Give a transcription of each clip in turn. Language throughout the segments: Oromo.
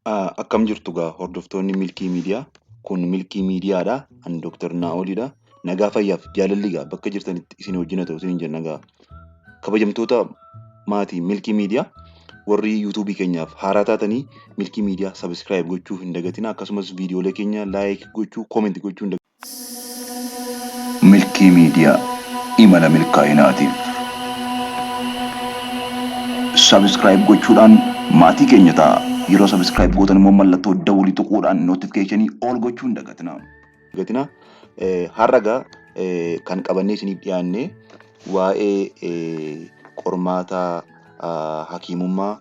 Akkam jirtu gaa hordoftoonni Milkii Miidiyaa. Kun Milkii Miidiyaadha. Ani Dooktar Naa'olidha. Nagaa fayyaaf jaalalli gaa bakka jirtanitti isin wajjin haa ta'u isiniin jenna gaa. Kabajamtoota maatii Milkii Miidiyaa warri yuutuubii keenyaaf haaraa taatanii Milkii Miidiyaa sabiskiraayib gochuu hin dagatina. Akkasumas viidiyoolee keenya laayik gochuu, koomentii gochuu hin dagatina. Milkii Miidiyaa imala milkaa'inaatiif. Sabiskiraayib gochuudhaan maatii keenya ta'a. Yeroo sabiskiraayib gootan immoo mallattoo dawulii tuquudhaan nootifikeeshinii ol gochuu hin dagatina. Har'a gaa kan qabannee isiniif dhiyaanne waa'ee qormaata hakiimummaa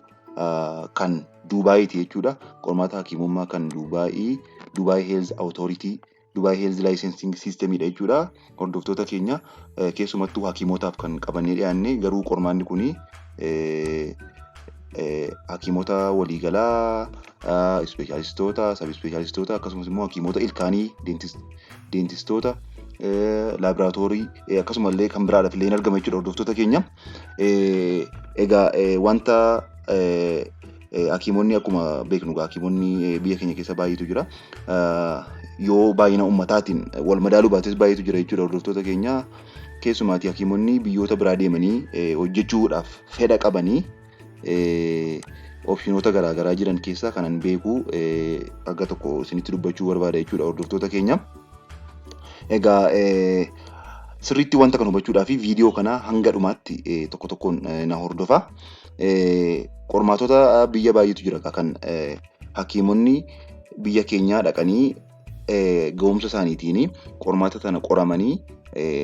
kan Duubaayiiti jechuudha. Qormaata hakiimummaa kan Duubaay Health Authority, Duubaay Health Licensing Systemidha jechuudha. Hordoftoota keenya keessumattuu hakiimotaaf kan qabannee dhiyaanne garuu qormaanni kuni hakiimota waliigalaa, ispeeshaalistoota, sab ispeeshaalistoota akkasumas immoo hakiimota ilkaanii, deentistoota, laaboraatoorii akkasumallee kan biraadhaaf illee hin argama jechuudha hordoftoota keenya. Egaa wanta hakiimonni akkuma beeknu hakiimonni biyya keenya keessa baay'eetu jira. Yoo baay'ina ummataatiin wal madaaluu baates baay'eetu jira jechuudha hordoftoota keenya. Keessumaatii hakiimonni biyyoota biraa deemanii hojjechuudhaaf fedha qabanii opshinoota garaagaraa jiran keessaa kanan beeku akka tokko isinitti dubbachuu barbaada jechuudha hordoftoota keenya. Egaa sirriitti wanta kan hubachuudhaaf viidiyoo kana hanga dhumaatti tokko tokkoon na hordofa. Qormaatota biyya baay'eetu jira kan hakiimonni biyya keenyaa dhaqanii ga'umsa isaaniitiin qormaata sana qoramanii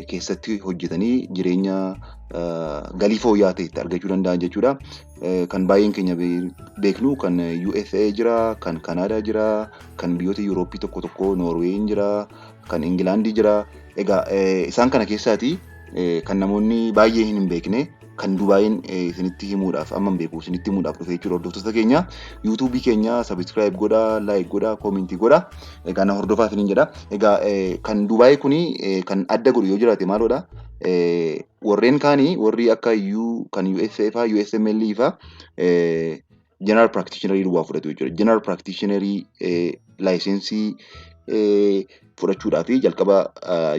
keessatti hojjetanii jireenya galii fooyya'aa ta'e argachuu danda'an jechuudha. Kan baay'een keenya beeknu kan USA jira, kan Kanaadaa jira, kan biyyoota Yurooppii tokko tokko Noorweeyin jira, kan Ingilaandii jira. Egaa isaan kana keessaati kan namoonni baay'ee hin beekne kan Dubaayin isinitti himuudhaaf amma beeku isinitti himuudhaaf dhufe jechuudha hordoftoota keenya. Yuutuubii keenya sabiskiraayib godhaa, laayik godhaa, koomentii godhaa. Egaa na hordofaa isiniin jedha. Egaa kan Dubaayii kuni kan adda godhu yoo jiraate maaloodha? Warreen kaanii warri akka kan USA faa, USML faa General Practitioner duwwaa fudhatu jechuudha. General Practitioner laayisensii fudhachuudhaaf jalqaba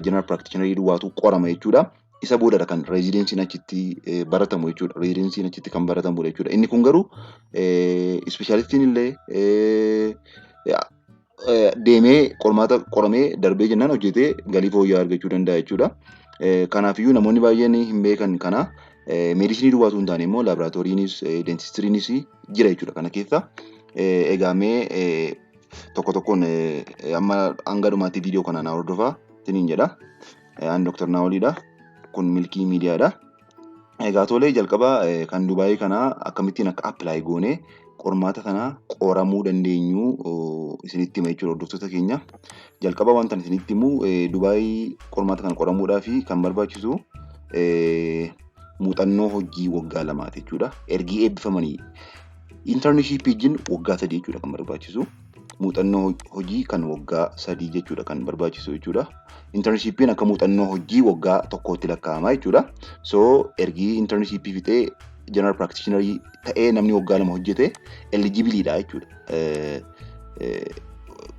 General Practitioner duwwaatu qorama jechuudha. Isa boodadha kan reezidensiin achitti baratamu jechuudha. Reezidensiin achitti kan baratamudha jechuudha. Inni kun garuu ispeeshaalistiin illee deemee qormaata qoramee darbee jennaan hojjetee galii fooyya'aa argachuu danda'a jechuudha. Kanaafiyyuu namoonni baay'een hin beekan kana meedisinii duwwaatu hin taane immoo laaboraatooriinis deentistiriinis jira jechuudha kana keessa. Egaa mee tokko tokkoon amma hanga dhumaatti viidiyoo kana na hordofaa isiniin jedha. Ani Dooktar Naa'olidha. Kun Milkii Miidiyaadha. Egaa tolee jalqaba kan Dubaayii kana akkamittiin akka appilaayi goonee qormaata kana qoramuu dandeenyu isinitti hima jechuudha hordoftoota keenya. Jalqaba wanta isinitti himu Dubaayii qormaata kana qoramuudhaaf kan barbaachisu muuxannoo hojii waggaa lamaati jechuudha. Ergi eebbifamanii intarneeshiippiin waggaa 3 jechuudha kan barbaachisu. Muuxannoo hojii kan waggaa 3 jechuudha kan barbaachisu jechuudha. Intarneeshiippiin akka muuxannoo hojii waggaa tokkootti lakkaa'ama jechuudha. So ergi intarneeshiippii fixee General Practitioner ta'ee namni waggaa 2 hojjete eligibiliidha jechuudha.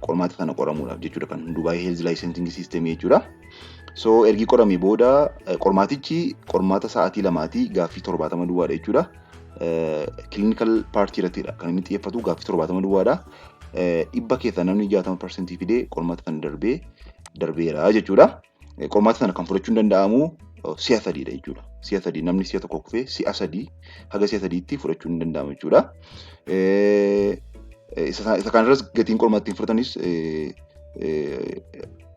Qormaata kana qoramuudhaaf jechuudha kan Dubai Health Licensing System jechuudha. So ergi qoramee booda qormaatichi qormaata sa'aatii 2 gaaffii 70 duwwaadha jechuudha. Clinical party irrattidha kan inni xiyyeeffatu gaaffii 70 duwwaadha. Dhibba keessa namni 60% fidee qormaata kana darbeera jechuudha. Qormaata kana kan fudhachuu hin danda'amu si'a 3dha jechuudha. Si'a 3 namni si'a tokko kufee si'a 3 haga si'a 3tti fudhachuu hin danda'amu jechuudha. Isa kanarras gatiin qormaata ittiin fudhatanis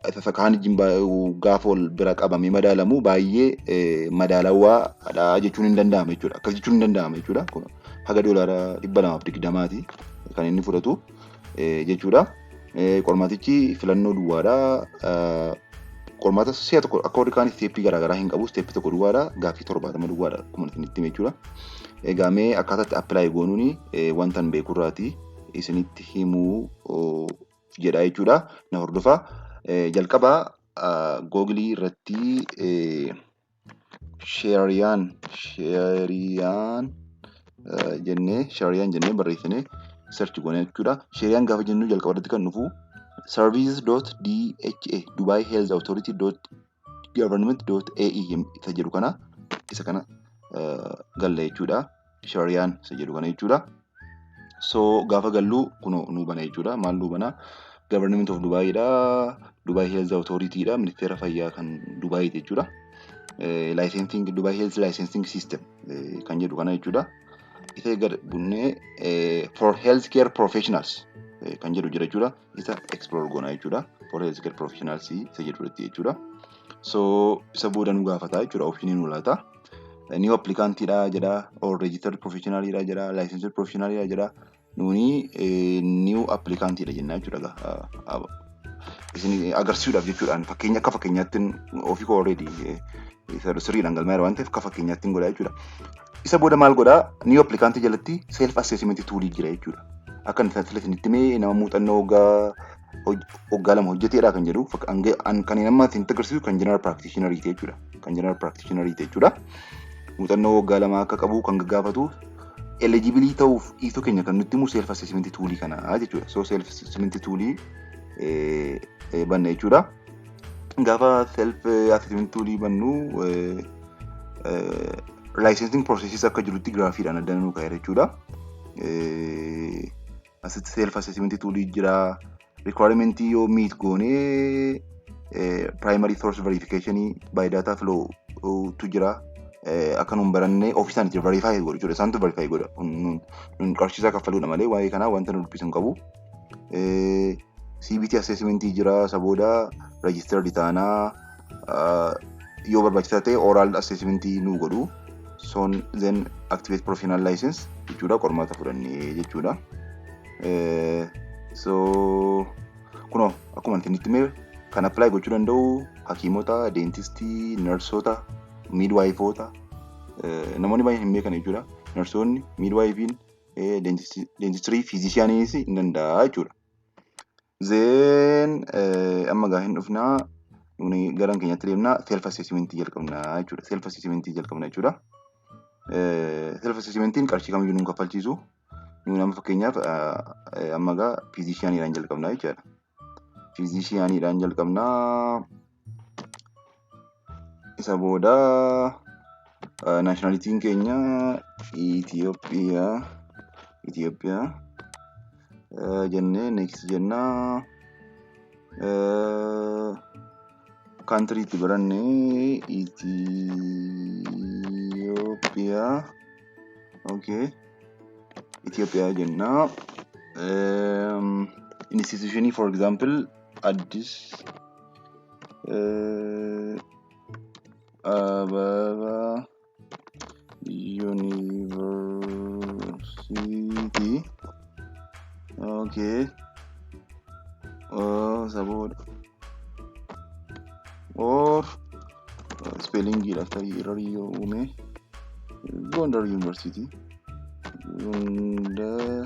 isa kaan gaafa wal bira qabamee madaalamu baay'ee madaalawaadha jechuun hin danda'amu jechuudha. Akkas jechuun hin danda'amu jechuudha. Haga $220 kan inni fudhatu jechuudha. Qormaatichi filannoo duwwaadha. Qormaata si'a tokko akka warri kaan isteeppii garaagaraa hin qabu. Isteeppii tokko duwwaadha. Gaaffii 70 duwwaadha akkuma isinitti hime jechuudha. Egaa mee akkaataatti appilaayi goonuun wanta hin beekurraati isinitti himuu jedha jechuudha. Na hordofaa. Jalqaba googilii irratti sheeriyaan jennee barreessine search goone jechuudha. Sheriyaan gaafa jennu jalqabarratti kan dhufu services.dha Dubai Health Authority.government.ae isa jedhu kana isa kana galla jechuudha. Sheriyaan isa jedhu kana jechuudha. So gaafa gallu kuno nu bana jechuudha. Maal nu bana? Government of Dubai dha. Dubai Health Authority dha. Ministeera fayyaa kan Dubai jechuudha. Licensing Dubai Health Licensing System kan jedhu kana jechuudha. Isa gad bunnee for healthcare professionals kan jedhu jira jechuudha. Isa explore goona jechuudha. For healthcare professionals isa jedhutti jechuudha. So isa booda nu gaafata jechuudha. Optionii nu laata. New applicant dha jedha or registered professional dha jedha licensed professional dha jedha. Nuni new applicant dha jenna jechuudha. Isin agarsiisuudhaaf jechuudhaan fakkeenya akka fakkeenyaatti ofii koo already sirriidhaan galmaa'eera waan ta'eef akka fakkeenyaatti godha jechuudha. Isa booda maal godhaa? New applicant jalatti self assessment toolii jira jechuudha. Akka inni isinitti himee nama muuxannoo waggaa lama hojjeteedha kan jedhu kan inni amma isin agarsiisu kan general practitioner jechuudha. Kan general practitioner jechuudha. Muuxannoo waggaa lama akka qabu kan gaggaafatu eligibility ta'uuf dhiisuu keenya kan nutti himu self assessment toolii kana jechuudha. So self assessment toolii banna jechuudha. Gaafa self assessment toolii bannu licensing processes akka jirutti graafiidhaan adda nu kaa'e jechuudha. Asitti self assessment toolii jira. Requirement yoo meet goone primary source verification by data flow tu jira. Akka nun baranne ofiisaan itti verify godhu jechuudha. Isaantu verify godha. Nun qarshiisaa kaffaluudha malee waa'ee kanaa wanta nu dubbisan qabu. CBT assessment jira. Isa booda registered taanaa yoo barbaachisaa ta'e oral assessment nu godhu. So then activate professional license jechuudha. Qormaata fudhannee jechuudha. So kunoo akkuma itti himee kan apply gochuu danda'u hakiimota, dentistii, nursoota, midwife-oota namoonni baay'een hin beekan jechuudha. Nursoonni, midwife-iin, dentistry, physician-iis hin danda'a jechuudha. Then amma gaa hin dhufnaa nuni garan keenyatti deemnaa self assessment jalqabnaa jechuudha. Self assessment jalqabna jechuudha. Self assessmentiin qarshii kamiyyuu nu kaffalchiisu. Nuni amma fakkeenyaaf amma gaa physician-idhaan jalqabnaa jechuudha. Physician-idhaan jalqabnaa. Isa booda nationalitiin keenya Itoophiyaa jennee next jennaa. Country itti barannee Itoophiyaa. Okay. Itoophiyaa jennaa. Institution for example Addis Ababa University. Okay. Sabor or spelling after error ume Gondar University. Gondar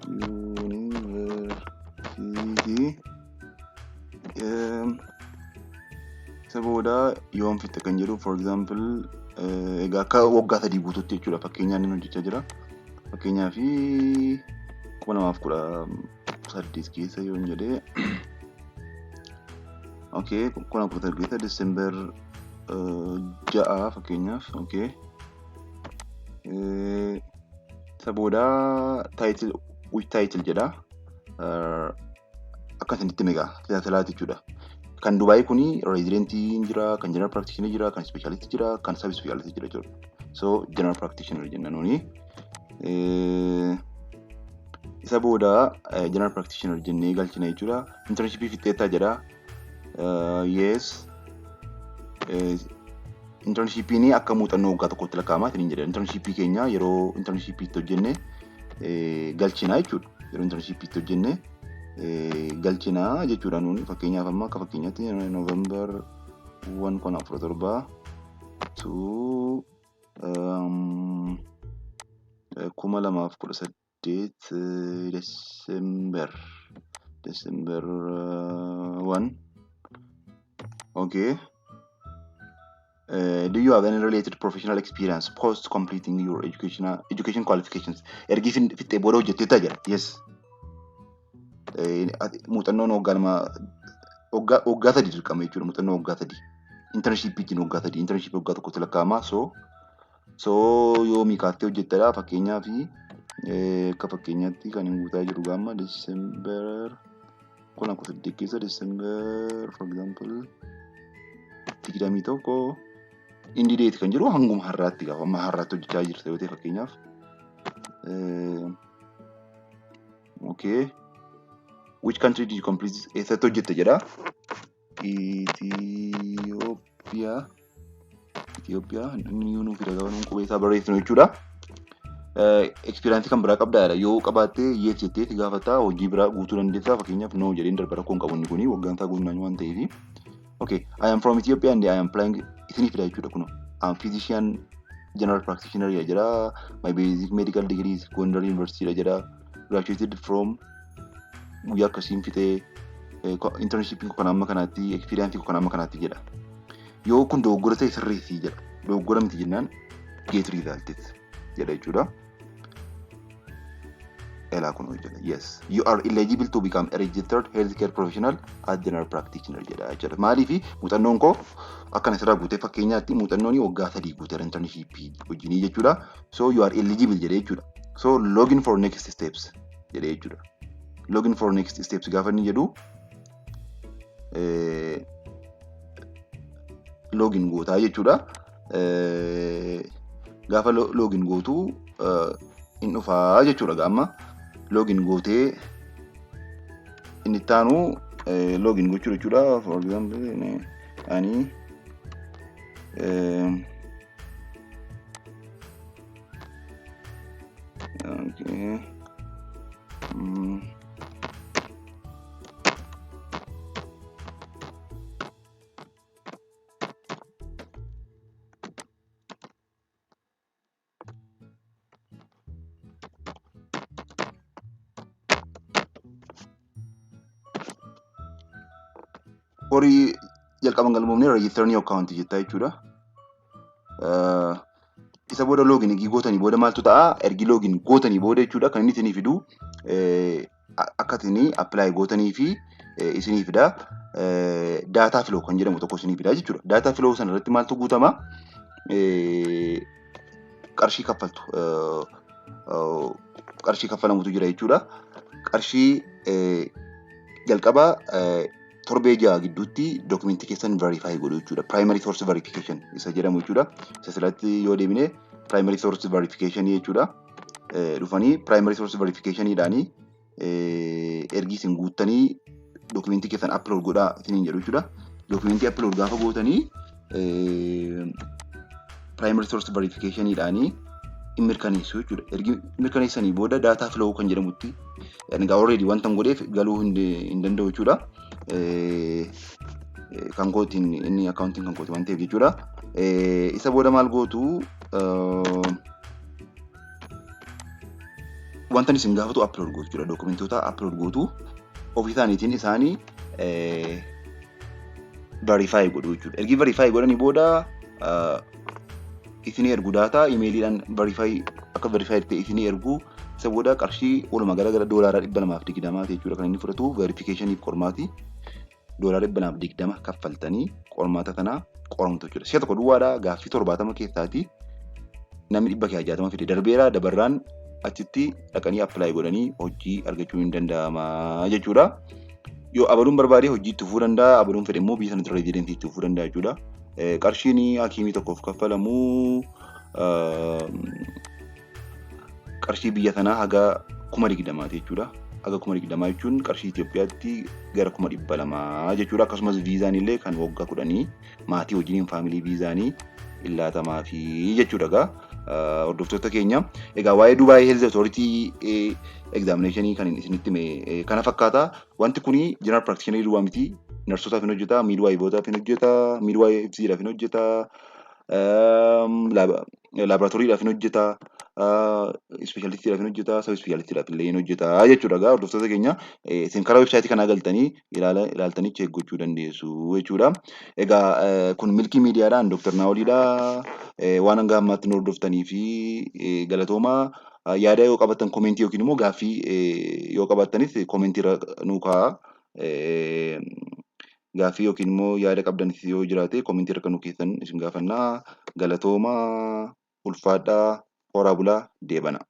University. Sabooda yoom fitte kan jedhu for example egaa akka waggaa 3 guutuutti jechuudha. Fakkeenyaan inni hojjechaa jira. Fakkeenyaaf 2018 keessa yoon jedhee okay 2018 keessa December 6 fakkeenyaaf okay. Sabooda title which title jedha akka isinitti meeqa tajaajilaa jechuudha. Kan Dubai kuni residentiin jira, kan general practitioner jira, kan specialist jira, kan sub specialist jira jechuudha. So general practitioner jenna nuni. Isa booda general practitioner jennee galchina jechuudha. Internship fixeettaa jedha. Yes. Internshipiin akka muuxannoo waggaa tokkotti lakkaa'ama ittiin jedha. Internship keenya yeroo internship itti hojjenne galchina jechuudha. Yeroo internship itti hojjenne galchina jechuudha. Nuuni fakkeenyaaf amma akka fakkeenyaatti November 1 to 2018 December 1 okay. Do you have any related professional experience post completing your education qualifications? Ergi fittee booda hojjetteetta jira. Yes. Muuxannoon waggaa 3 dirqama jechuudha. Muuxannoo waggaa 3. Internship wajjin waggaa 3. Internship waggaa tokkotti lakkaa'ama. So yoomii kaaftee hojjettedha. Fakkeenyaaf akka fakkeenyaatti kan hin guutaa jiru gaama December 2018 keessa December for example 21 Indi date kan jiru hanguma har'aatti gaafa amma har'aatti hojjechaa jirte yoo ta'e fakkeenyaaf. Okay. Which country did you complete eessatti hojjette jedha? Ethiopia. Inni nuuf fida gaafa nuun qubee isaa barreessinu jechuudha. Experience kan biraa qabdaadha. Yoo qabaatte yes jetteeti gaafataa hojii biraa guutuu dandeessaa fakkeenyaaf no jedheen darba rakkoon qabu kuni waggaan isaa guunnaan waan ta'eef. Okay, I am from Ethiopia and I am applying isinii fida jechuudha kuno. I am physician general practitioner jira. My basic medical degree is Gondar University jira. Graduated from guyyaa akkasiin fitee internship kan amma kanaatti experience kan amma kanaatti jedha. Yoo kun dogoggora ta'e sirreessii jedha. Dogoggora miti jennaan get resulted jedha jechuudha. Elaa kun hojjeta. Yes. You are eligible to become a registered healthcare professional as general practitioner jedha jechuudha. Maaliif muuxannoon koo akkana sirraa guutee fakkeenyaatti muuxannoon waggaa 3 guuteera internship wajjinii jechuudha. So you are eligible jedha jechuudha. So login for next steps jedha jechuudha. Login for next steps gaafa inni jedhu login gootaa jechuudha. Gaafa login gootu in dhufaa jechuudha gaama. Login gootee inni taanu login gochuu jechuudha. For example ani okay. Horii jalqaban galmoomne registeranii account jettaa jechuudha. Isa booda login gootanii booda maaltu ta'a? Ergi login gootanii booda jechuudha kan inni isinii fidu akka isin apply gootanii fi isinii fida data flow kan jedhamu tokko isinii fida jechuudha. Data flow sana irratti maaltu guutama? Qarshii kaffaltu. Qarshii kaffalamutu jira jechuudha. Qarshii jalqaba torbee jaha gidduutti dookumentii keessan verify godhu jechuudha. Primary source verification isa jedhamu jechuudha. Isa sirratti yoo deemine primary source verification jechuudha. Dhufanii primary source verification dhaanii ergi isin guuttanii dookumentii keessan upload godhaa isiniin jedhu jechuudha. Dookumentii upload gaafa gootanii primary source verification dhaanii in mirkaneessu jechuudha. Ergi mirkaneessanii booda data flow kan jedhamutti egaa already wanta godheef galuu hin danda'u jechuudha. Kan gootiin inni accounting kan gooti waan ta'eef jechuudha. Isa booda maal gootu wanta isin gaafatu upload gootu jechuudha. Dookumentoota upload gootu ofii isaaniitiin isaanii verify godhu jechuudha. Ergi verify godhanii booda isinii ergu data emailiidhaan verify akka verify ta'e isinii ergu. Isa booda qarshii walumaa gara doolaara 220 jechuudha kan inni fudhatu verificationif qormaati. Doolaara 220 kaffaltanii qormaata kana qoramtu jechuudha. Si'a tokko duwwaadha gaaffii 70 keessaati namni 160 fide darbeera dabarraan achitti dhaqanii apply godhanii hojii argachuu hin danda'ama jechuudha. Yoo abaluun barbaade hojii itti fufuu danda'a, abaluun fedhe immoo biyya sanatti rezidentii itti fufuu danda'a jechuudha. Qarshiin hakiimii tokkoof kaffalamu qarshii biyya sanaa haga 2020 jechuudha. Haga 2020 jechuun qarshii Itoophiyaatti gara 200 jechuudha. Akkasumas viizaan illee kan waggaa 10 maatii wajjiniin faamilii viizaanii 60 jechuudha. Hordoftoota keenya egaa waa'ee Dubai Health Authority examinationii kan isinitti hime kana fakkaata. Wanti kuni general practitioner duwwaa miti. Narsotaaf hin hojjeta, midwaayivotaaf hin hojjeta, midwaayivsiidhaaf hin hojjeta, laaboraatooriidhaaf hin hojjeta. ispeeshaalitiidhaaf hin hojjetaa, sab ispeeshaalitiidhaaf illee hin hojjetaa jechuudha. Egaa hordoftoota keenya isin karaa websaayitii kanaa galtanii ilaaltanii cheek gochuu dandeessu jechuudha. Egaa kun milkii miidiyaadhaan Dooktar Naawoliidha. Waan hanga ammaatti nu hordoftanii fi galatoomaa. Yaada yoo qabaattan koomentii yookiin immoo gaaffii yoo qabaattanis koomentii irra nuu kaa'aa. Gaaffii yookiin immoo yaada qabdanis yoo jiraate koomentii irra kan nuu keessan isin gaafannaa. Galatoomaa, ulfaadhaa, horaa bulaa, deebana.